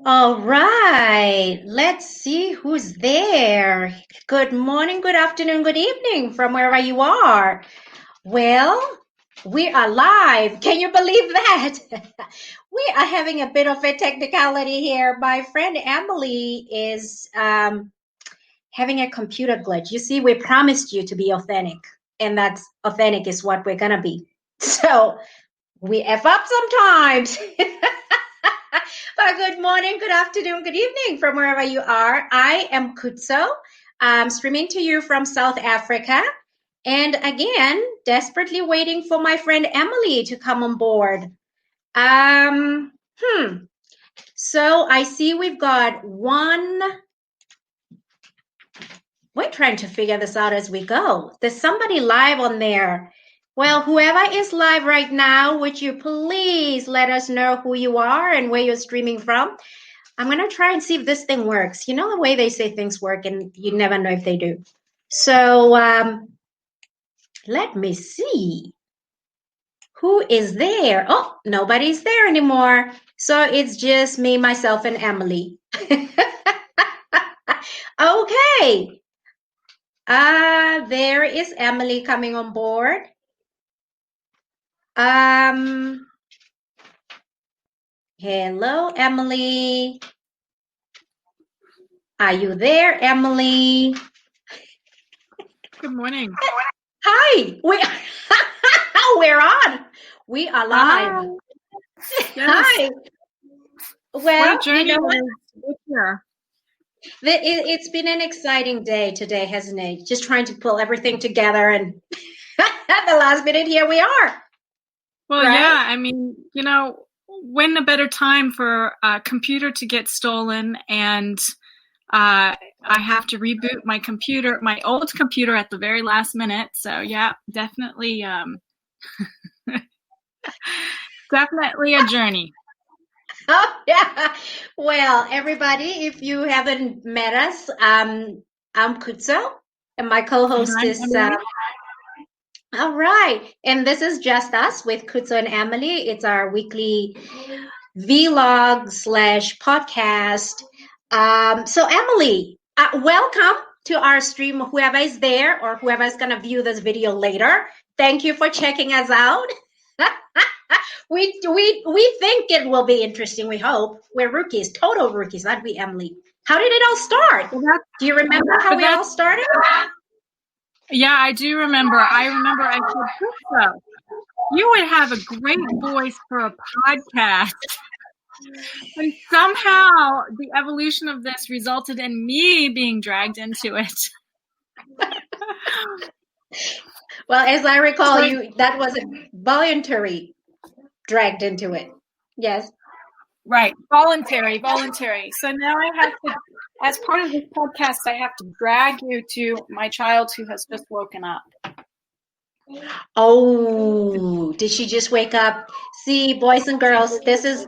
All right, let's see who's there. Good morning, good afternoon, good evening from wherever you are. Well, we are live. Can you believe that? We are having a bit of a technicality here. My friend Emily is having a computer glitch. You see, we promised you to be authentic, and that's authentic is what we're going to be. So we F up sometimes. But good morning, good afternoon, good evening from wherever you are. I am Khutso, streaming to you from South Africa. And again, desperately waiting for my friend Emily to come on board. So I see we've got one. We're trying to figure this out as we go. There's somebody live on there. Well, whoever is live right now, would you please let us know who you are and where you're streaming from? I'm going to try and see if this thing works. You know the way they say things work and you never know if they do. So let me see. Who is there? Oh, nobody's there anymore. So it's just me, myself, and Emily. Okay. There is Emily coming on board. Hello, Emily. Are you there, Emily? Good morning. Hi. We're on. We are live. Yes. Hi. Well, what a journey it's been an exciting day today, hasn't it? Just trying to pull everything together, and at the last minute, here we are. Well, right? Yeah, I mean, when a better time for a computer to get stolen, and I have to reboot my computer, my old computer at the very last minute. So yeah, definitely, definitely a journey. Oh, yeah. Well, everybody, if you haven't met us, I'm Khutso, and my co-host is... all right. And this is just us with Khutso and Emily. It's our weekly vlog/podcast. So, Emily, welcome to our stream, whoever is there or whoever is going to view this video later. Thank you for checking us out. We think it will be interesting. We hope. We're rookies, total rookies, aren't we, Emily? How did it all start? Do you remember how we all started? Yeah, I do remember. I said, Khutso, you would have a great voice for a podcast. And somehow the evolution of this resulted in me being dragged into it. Well, as I recall, that was a voluntary dragged into it. Yes. Right. Voluntary. So now I have to, as part of this podcast, I have to drag you to my child who has just woken up. Oh, did she just wake up? See, boys and girls, this is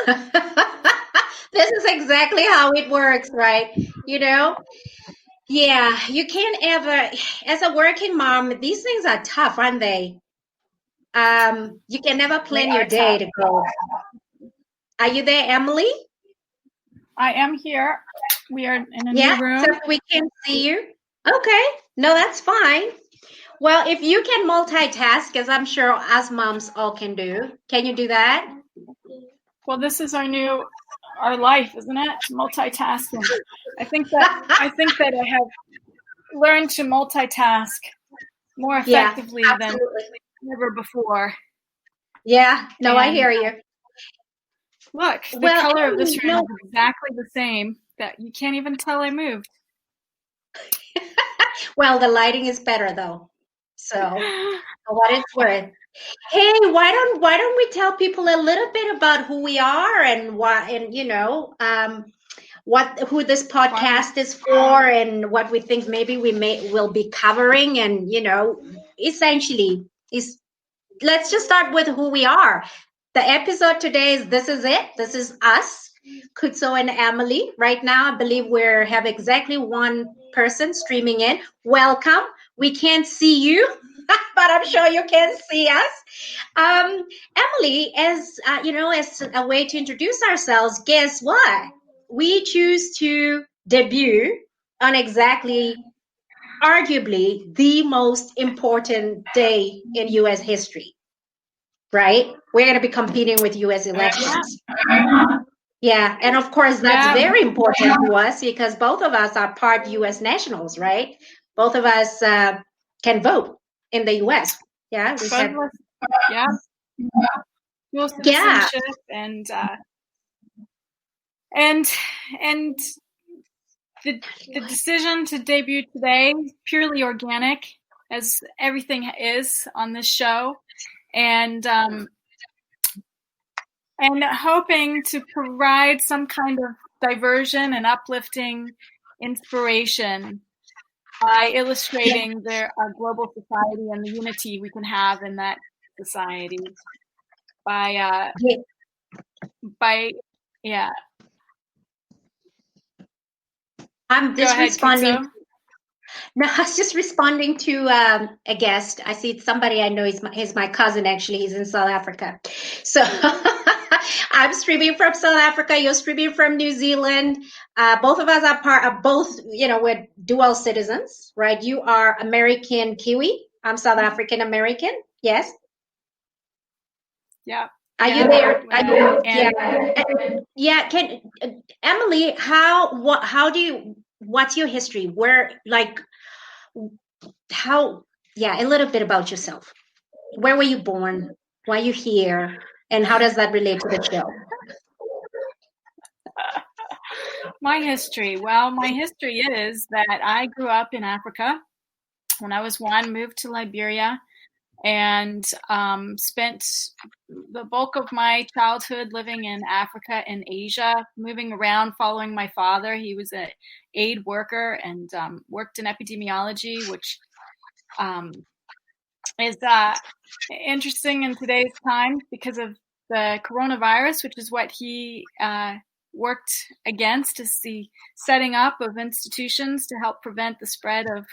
this is exactly how it works, right? Yeah, you can't ever, as a working mom, these things are tough, aren't they? You can never plan your day to go. Are you there, Emily? I am here. We are in a new room. So we can see you. Okay. No, that's fine. Well, if you can multitask, as I'm sure us moms all can do, can you do that? Well, this is our life, isn't it? Multitasking. I think that I have learned to multitask more effectively than ever before. Yeah. No, I hear you. Look, the color of this room is exactly the same. That you can't even tell I moved. Well, the lighting is better though. So, for what it's worth. Hey, why don't we tell people a little bit about who we are and why, and who this podcast is for and what we think maybe will be covering, and essentially let's just start with who we are. The episode today is This Is It. This is us, Khutso and Emily. Right now, I believe we have exactly one person streaming in. Welcome. We can't see you. but I'm sure you can see us. Emily, as as a way to introduce ourselves, guess what? We choose to debut on exactly, arguably, the most important day in U.S. history, right? We're going to be competing with U.S. elections. Yeah, and of course, that's very important to us because both of us are part U.S. nationals, right? Both of us can vote in the U.S. Yeah, we have. Dual citizenship and the decision to debut today, purely organic, as everything is on this show, and hoping to provide some kind of diversion and uplifting inspiration by illustrating our global society and the unity we can have in that society by I'm just responding. No, I was just responding to a guest. I see somebody I know. He's my cousin, actually. He's in South Africa. So I'm streaming from South Africa. You're streaming from New Zealand. Both of us are part of both, we're dual citizens, right? You are American Kiwi. I'm South African American. Yes? Yeah. Are you there? Yeah. Emily, what's your history? A little bit about yourself. Where were you born? Why are you here? And how does that relate to the show? My history. Well, my history is that I grew up in Africa. When I was 1, moved to Liberia and spent the bulk of my childhood living in Africa and Asia, moving around, following my father. He was an aid worker and worked in epidemiology, which is interesting in today's time because of the coronavirus, which is what he worked against, is the setting up of institutions to help prevent the spread of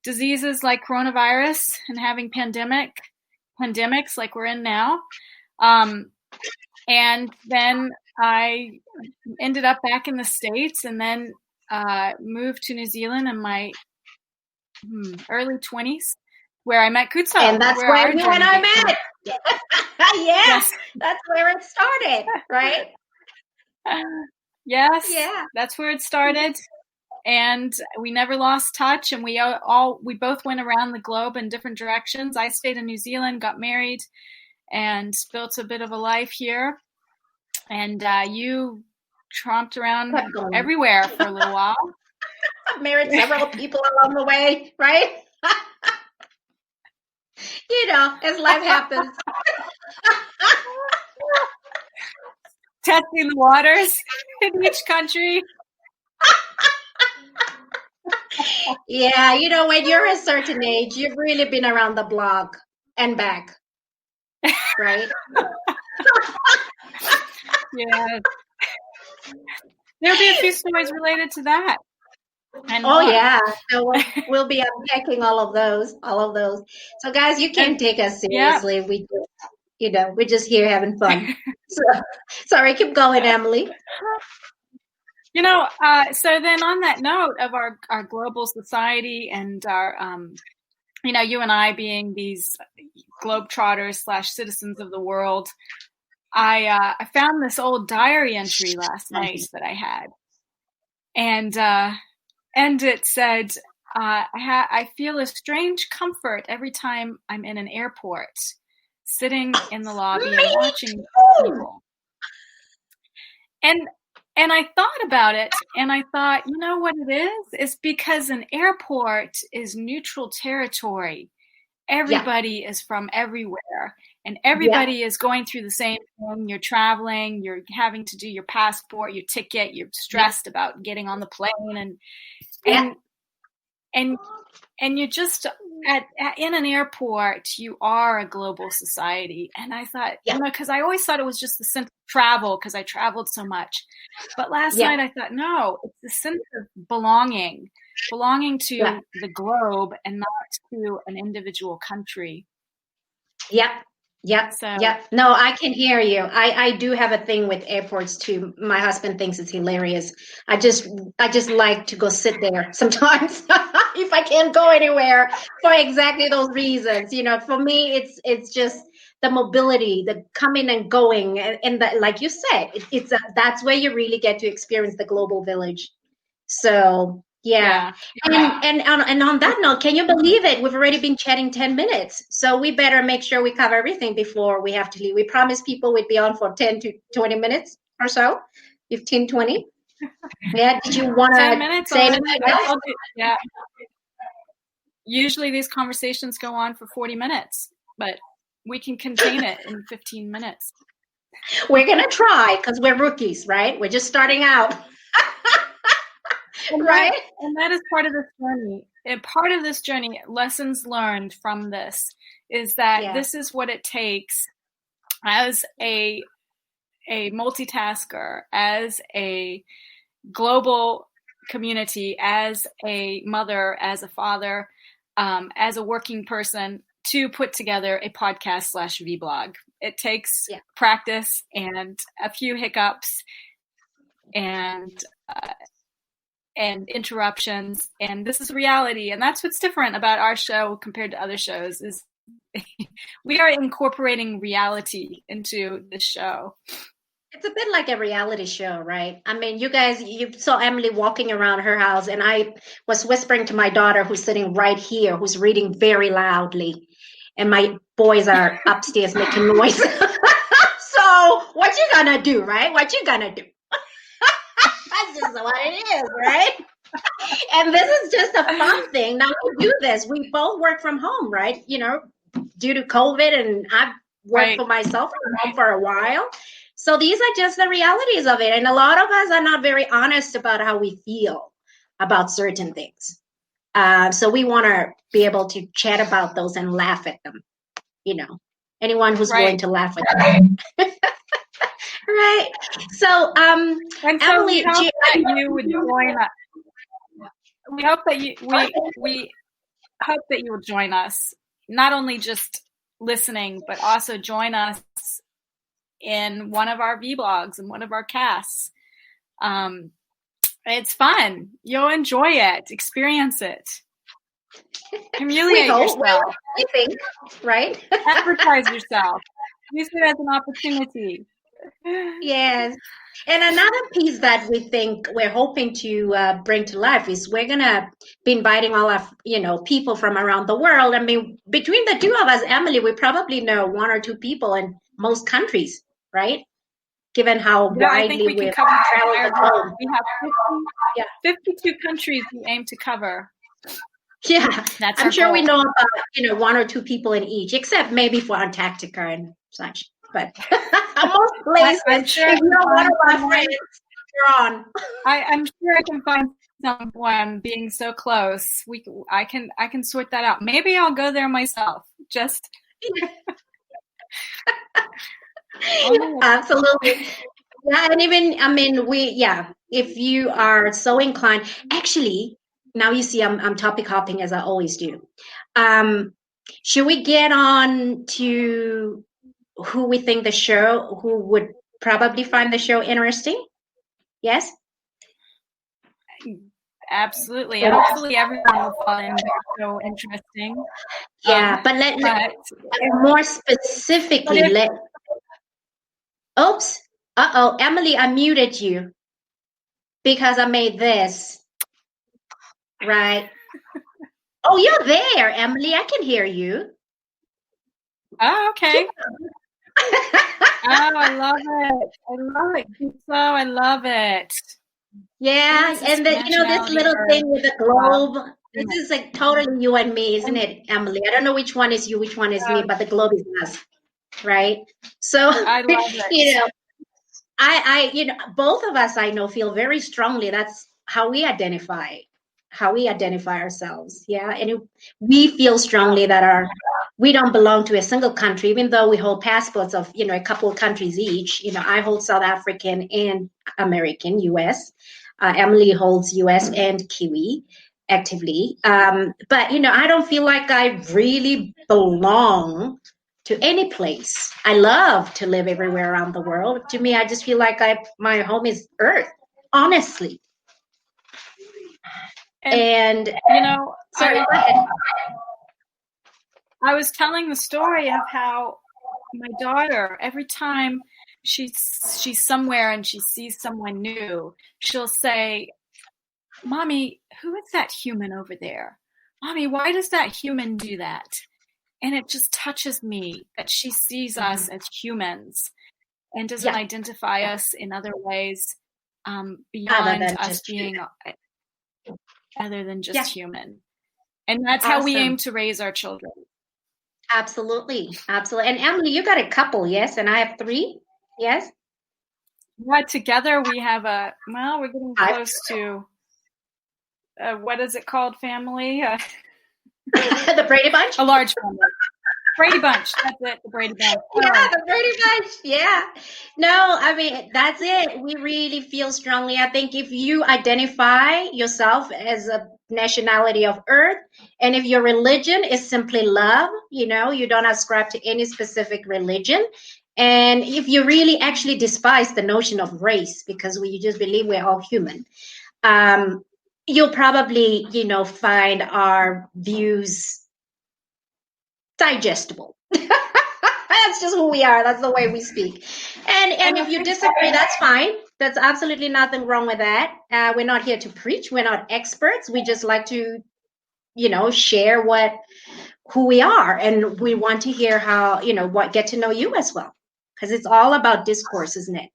diseases like coronavirus and having pandemics like we're in now. And then I ended up back in the States and then moved to New Zealand in my early 20s, where I met Khutso. And that's where you and I met. Yes, that's where it started, right? Yes, yeah. That's where it started. And we never lost touch, and we both went around the globe in different directions. I stayed in New Zealand, got married, and built a bit of a life here. And you tromped around everywhere for a little while. I've married several people along the way, right? As life happens. Testing the waters in each country. Yeah, when you're a certain age, you've really been around the block and back, right? Yeah. There'll be a few stories related to that. Yeah. So we'll be unpacking all of those. So guys, you can't take us seriously. Yeah. We're just here having fun. Sorry, keep going, Emily. So then on that note of our global society and our, you and I being these globetrotters / citizens of the world, I found this old diary entry last night that I had. And it said, I feel a strange comfort every time I'm in an airport, sitting in the lobby and watching people. And I thought about it, and I thought, you know what it is? It's because an airport is neutral territory. Everybody is from everywhere, and everybody is going through the same thing. You're traveling, you're having to do your passport, your ticket, you're stressed about getting on the plane, and you're just in an airport, you are a global society. And I thought, because I always thought it was just the sense of travel because I traveled so much. But last night I thought, no, it's the sense of belonging. belonging to the globe and not to an individual country. Yep. No, I can hear you. I do have a thing with airports too. My husband thinks it's hilarious. I just like to go sit there sometimes if I can't go anywhere for exactly those reasons. For me, it's just the mobility, the coming and going, and that, like you said, that's where you really get to experience the global village. So yeah. And on that note, can you believe it? We've already been chatting 10 minutes. So we better make sure we cover everything before we have to leave. We promised people we'd be on for 10 to 20 minutes or so. 15, 20. Yeah. Did you want to say anything else? Yeah. Usually these conversations go on for 40 minutes, but we can contain it in 15 minutes. We're going to try because we're rookies, right? We're just starting out. Right. And that is part of this journey. And part of this journey, lessons learned from this, is that this is what it takes as a multitasker, as a global community, as a mother, as a father, as a working person, to put together a podcast / vlog. It takes practice and a few hiccups and interruptions, and this is reality. And that's what's different about our show compared to other shows, is we are incorporating reality into the show. It's a bit like a reality show, right? I mean, you saw Emily walking around her house, and I was whispering to my daughter, who's sitting right here, who's reading very loudly, and my boys are upstairs making noise. So what you gonna do, right? What you gonna do? That's just what it is, right? And this is just a fun thing. Now we do this. We both work from home, right? Due to COVID, and I've worked for myself from home for a while. So these are just the realities of it. And a lot of us are not very honest about how we feel about certain things. So we want to be able to chat about those and laugh at them. Anyone who's willing to laugh at them. Right. So, Emily, we hope that you would join us. We hope that we hope that you will join us, not only just listening, but also join us in one of our vlogs and one of our casts. It's fun. You'll enjoy it. Experience it. Humiliate yourself. We think, right? Advertise yourself. Use it as an opportunity. Yes. And another piece that we think we're hoping to bring to life is we're going to be inviting all of, people from around the world. I mean, between the two of us, Emily, we probably know one or two people in most countries, right? Given how widely we've traveled the globe. We have 52 countries we aim to cover. Yeah, I'm sure we know about, one or two people in each, except maybe for Antarctica and such. But most places, I'm sure if you're one of our friends, you're on. I'm sure I can find someone. Being so close, I can sort that out. Maybe I'll go there myself. Just absolutely. Yeah, and even if you are so inclined, actually. Now you see, I'm topic hopping as I always do. Should we get on to who we think who would probably find the show interesting? Yes? Absolutely. And hopefully everyone will find the show interesting. Yeah, but more specifically, oops. Uh-oh, Emily, I muted you because I made this. Right. Oh, you're there, Emily. I can hear you. Oh, okay. I love it. Khutso, I love it. Yeah, and this little thing with the globe. This is like totally you and me, isn't it, Emily? I don't know which one is you, which one is me, but the globe is us, right? So I love it. I both of us I know feel very strongly that's how we identify ourselves. Yeah. And we feel strongly that we don't belong to a single country, even though we hold passports of, a couple of countries each. I hold South African and American, US. Emily holds US and Kiwi. actively. But, I don't feel like I really belong to any place. I love to live everywhere around the world. To me, I just feel like my home is Earth, honestly. And sorry, go ahead. I was telling the story of how my daughter, every time she's somewhere and she sees someone new, she'll say, "Mommy, who is that human over there? Mommy, why does that human do that?" And it just touches me that she sees us as humans and doesn't identify us in other ways beyond us being other than just human. And that's how we aim to raise our children. Absolutely. Absolutely. And Emily, you got a couple, yes? And I have 3, yes? Yeah, together we have we're getting close to, what is it called, family? The Brady Bunch? A large family. Brady Bunch. That's it, the Brady Bunch. Yeah, the Brady Bunch. Yeah. No, I mean, that's it. We really feel strongly. I think if you identify yourself as a nationality of Earth, and if your religion is simply love, you don't ascribe to any specific religion. And if you really actually despise the notion of race, because you just believe we're all human, you'll probably, find our views digestible. That's just who we are. That's the way we speak. And if you disagree, that's fine. That's absolutely nothing wrong with that. We're not here to preach. We're not experts. We just like to, share who we are, and we want to hear how, get to know you as well, because it's all about discourse, isn't it?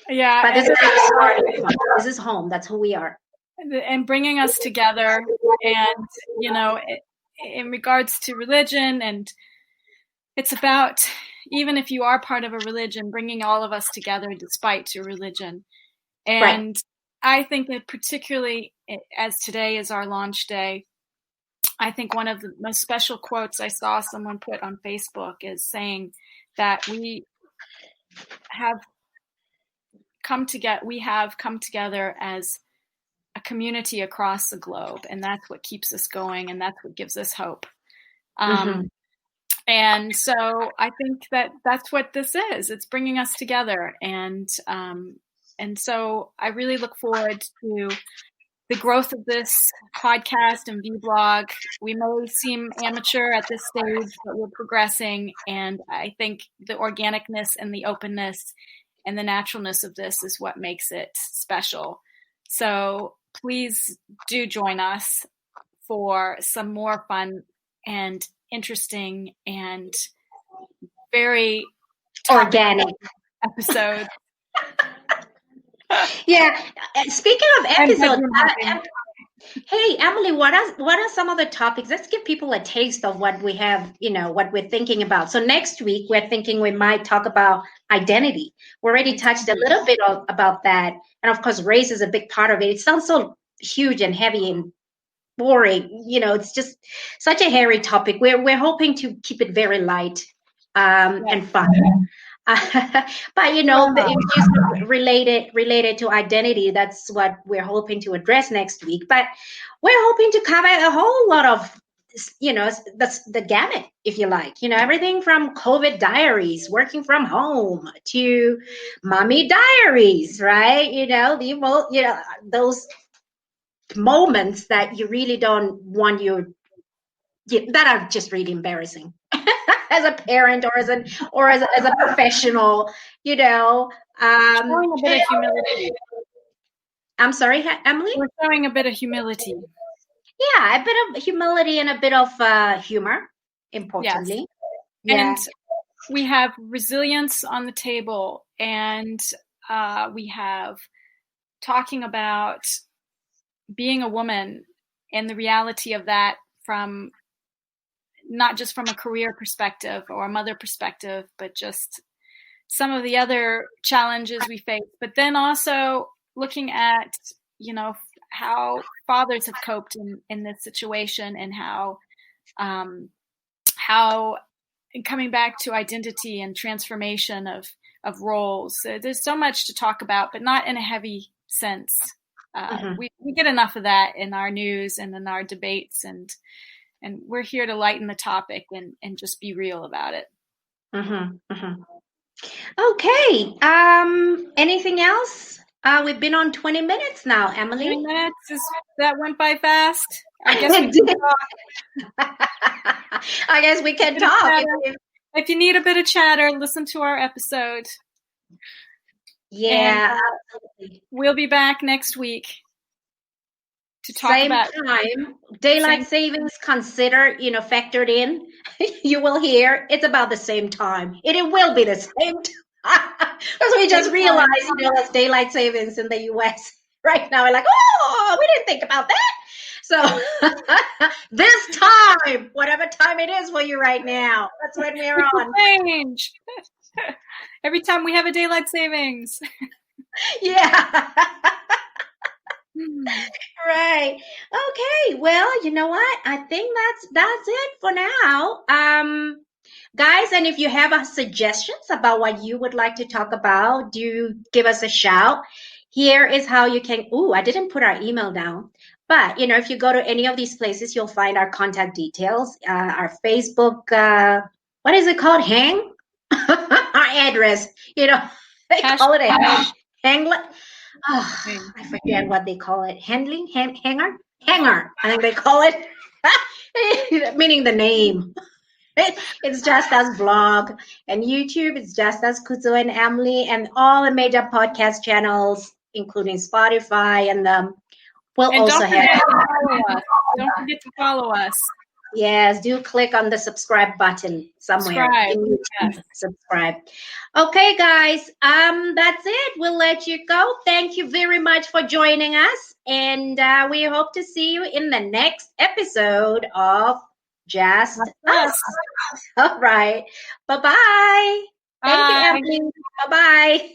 Yeah. But this is our starting point. This is home. That's who we are. And bringing us together, and in regards to religion, and it's about, even if you are part of a religion, bringing all of us together despite your religion. And I think that particularly as today is our launch day, I think one of the most special quotes I saw someone put on Facebook is saying that we have come together as a community across the globe, and that's what keeps us going, and that's what gives us hope. And so I think that that's what this is. It's bringing us together, and so I really look forward to the growth of this podcast and vlog. We may seem amateur at this stage, but we're progressing, and I think the organicness and the openness and the naturalness of this is what makes it special. So please do join us for some more fun and interesting and very organic episodes. Yeah. Speaking of episodes, hey Emily, what are some of the topics? Let's give people a taste of what we have, what we're thinking about. So next week we're thinking we might talk about identity. We already touched a little bit about that, and of course race is a big part of it. It sounds so huge and heavy and boring. It's just such a hairy topic. We're hoping to keep it very light and fun. But it's just related to identity. That's what we're hoping to address next week. But we're hoping to cover a whole lot of, the gamut, if you like. Everything from COVID diaries, working from home, to mommy diaries, right? Those moments that you really don't want that are just really embarrassing. As a parent or as a professional, showing a bit of humility. I'm sorry, Emily? We're showing a bit of humility. Yeah, a bit of humility and a bit of humor, importantly. Yes. And we have resilience on the table, and we have talking about being a woman and the reality of that, from not just from a career perspective or a mother perspective, but just some of the other challenges we face. But then also looking at, how fathers have coped in this situation, and how coming back to identity and transformation of roles. So there's so much to talk about, but not in a heavy sense. we get enough of that in our news and in our debates, and we're here to lighten the topic and just be real about it. Okay. Anything else? We've been on 20 minutes now, Emily. 20 minutes? That went by fast. I guess we can talk. I guess we can talk. If you need a bit of chatter, listen to our episode. Yeah, absolutely. We'll be back next week to talk same about time. Daylight savings considered, factored in. You will hear it's about the same time. It will be the same time. Because we just realized, it's daylight savings in the U.S. right now. We're like, oh, we didn't think about that. So this time, whatever time it is for you right now, that's when we're on. Change. Every time we have a daylight savings. Yeah. Right. Okay. Well, you know what? I think that's it for now. Guys, and if you have suggestions about what you would like to talk about, do give us a shout. Here is how you can. I didn't put our email down. But, if you go to any of these places, you'll find our contact details, our Facebook, what is it called? Hang? Our address, they call it a hanglet. Oh, I forget what they call it. Hanger? I think they call it, meaning the name. It's just us blog, and YouTube is just us Khutso and Emily, and all the major podcast channels, including Spotify, and we'll also have. Don't forget to follow us. Yes, do click on the subscribe button somewhere. Subscribe. Okay, guys, that's it. We'll let you go. Thank you very much for joining us, and we hope to see you in the next episode of Just Us. All right. Bye-bye. Thank you, Emily. Bye-bye.